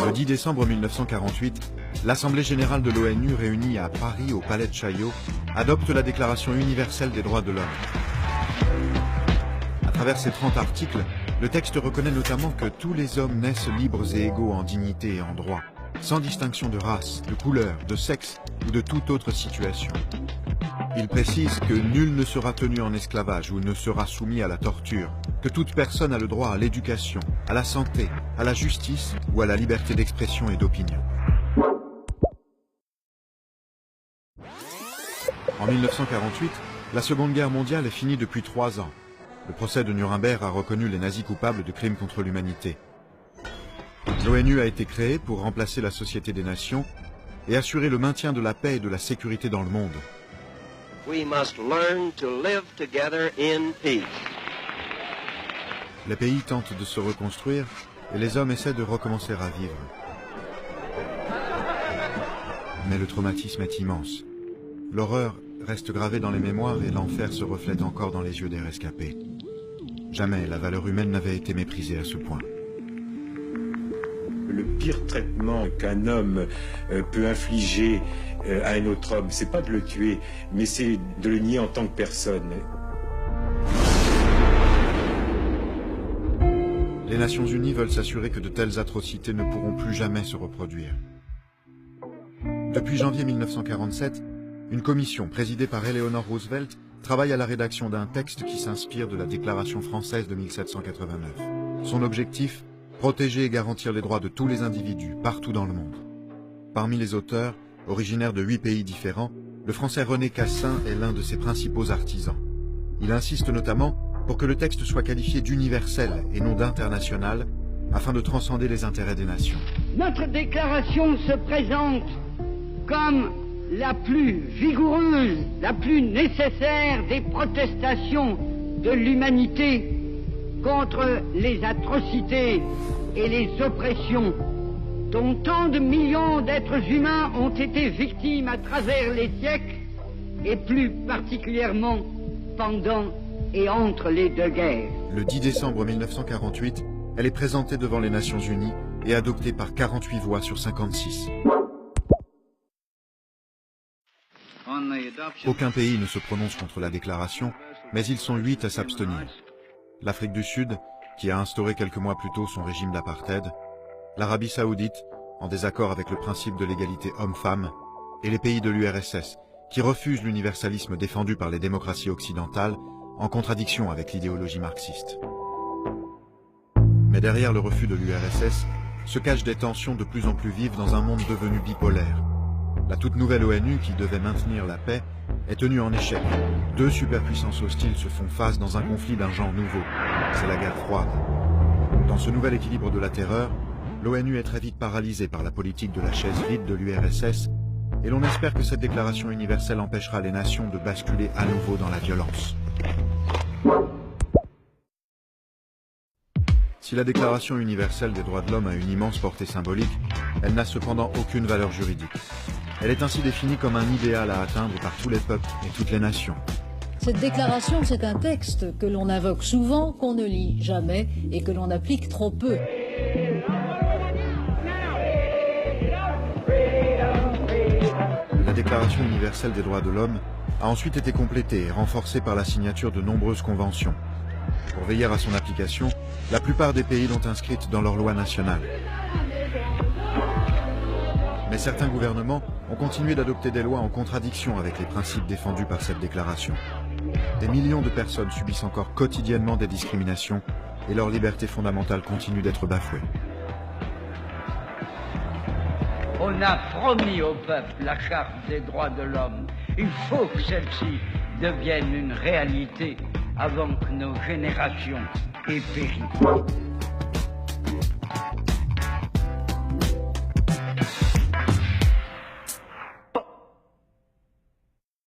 Le 10 décembre 1948, l'Assemblée générale de l'ONU, réunie à Paris au Palais de Chaillot, adopte la Déclaration universelle des droits de l'homme. À travers ces 30 articles, le texte reconnaît notamment que tous les hommes naissent libres et égaux en dignité et en droit, sans distinction de race, de couleur, de sexe ou de toute autre situation. Il précise que nul ne sera tenu en esclavage ou ne sera soumis à la torture, que toute personne a le droit à l'éducation, à la santé, à la justice ou à la liberté d'expression et d'opinion. En 1948, la Seconde Guerre mondiale est finie depuis 3 ans. Le procès de Nuremberg a reconnu les nazis coupables de crimes contre l'humanité. L'ONU a été créée pour remplacer la Société des Nations et assurer le maintien de la paix et de la sécurité dans le monde. We must learn to live together in peace. Les pays tentent de se reconstruire et les hommes essaient de recommencer à vivre. Mais le traumatisme est immense. L'horreur reste gravée dans les mémoires et l'enfer se reflète encore dans les yeux des rescapés. Jamais la valeur humaine n'avait été méprisée à ce point. Le pire traitement qu'un homme peut infliger à un autre homme, c'est pas de le tuer, mais c'est de le nier en tant que personne. Les Nations Unies veulent s'assurer que de telles atrocités ne pourront plus jamais se reproduire. Depuis janvier 1947, une commission présidée par Eleanor Roosevelt travaille à la rédaction d'un texte qui s'inspire de la Déclaration française de 1789. Son objectif, protéger et garantir les droits de tous les individus partout dans le monde. Parmi les auteurs, originaires de 8 pays différents, le français René Cassin est l'un de ses principaux artisans. Il insiste notamment pour que le texte soit qualifié d'universel et non d'international, afin de transcender les intérêts des nations. Notre déclaration se présente comme la plus vigoureuse, la plus nécessaire des protestations de l'humanité contre les atrocités et les oppressions dont tant de millions d'êtres humains ont été victimes à travers les siècles et plus particulièrement pendant et entre les deux guerres. Le 10 décembre 1948, elle est présentée devant les Nations Unies et adoptée par 48 voix sur 56. Aucun pays ne se prononce contre la déclaration, mais ils sont 8 à s'abstenir. L'Afrique du Sud, qui a instauré quelques mois plus tôt son régime d'apartheid, l'Arabie Saoudite, en désaccord avec le principe de l'égalité homme-femme, et les pays de l'URSS, qui refusent l'universalisme défendu par les démocraties occidentales, en contradiction avec l'idéologie marxiste. Mais derrière le refus de l'URSS, se cachent des tensions de plus en plus vives dans un monde devenu bipolaire. La toute nouvelle ONU, qui devait maintenir la paix, est tenue en échec. 2 superpuissances hostiles se font face dans un conflit d'un genre nouveau. C'est la guerre froide. Dans ce nouvel équilibre de la terreur, l'ONU est très vite paralysée par la politique de la chaise vide de l'URSS, et l'on espère que cette déclaration universelle empêchera les nations de basculer à nouveau dans la violence. Si la Déclaration universelle des droits de l'homme a une immense portée symbolique, elle n'a cependant aucune valeur juridique. Elle est ainsi définie comme un idéal à atteindre par tous les peuples et toutes les nations. Cette déclaration, c'est un texte que l'on invoque souvent, qu'on ne lit jamais et que l'on applique trop peu. La Déclaration universelle des droits de l'homme a ensuite été complétée et renforcée par la signature de nombreuses conventions. Pour veiller à son application, la plupart des pays l'ont inscrite dans leur loi nationale. Mais certains gouvernements ont continué d'adopter des lois en contradiction avec les principes défendus par cette déclaration. Des millions de personnes subissent encore quotidiennement des discriminations et leur liberté fondamentale continue d'être bafouée. On a promis au peuple la charte des droits de l'homme. Il faut que celle-ci devienne une réalité avant que nos générations aient péri.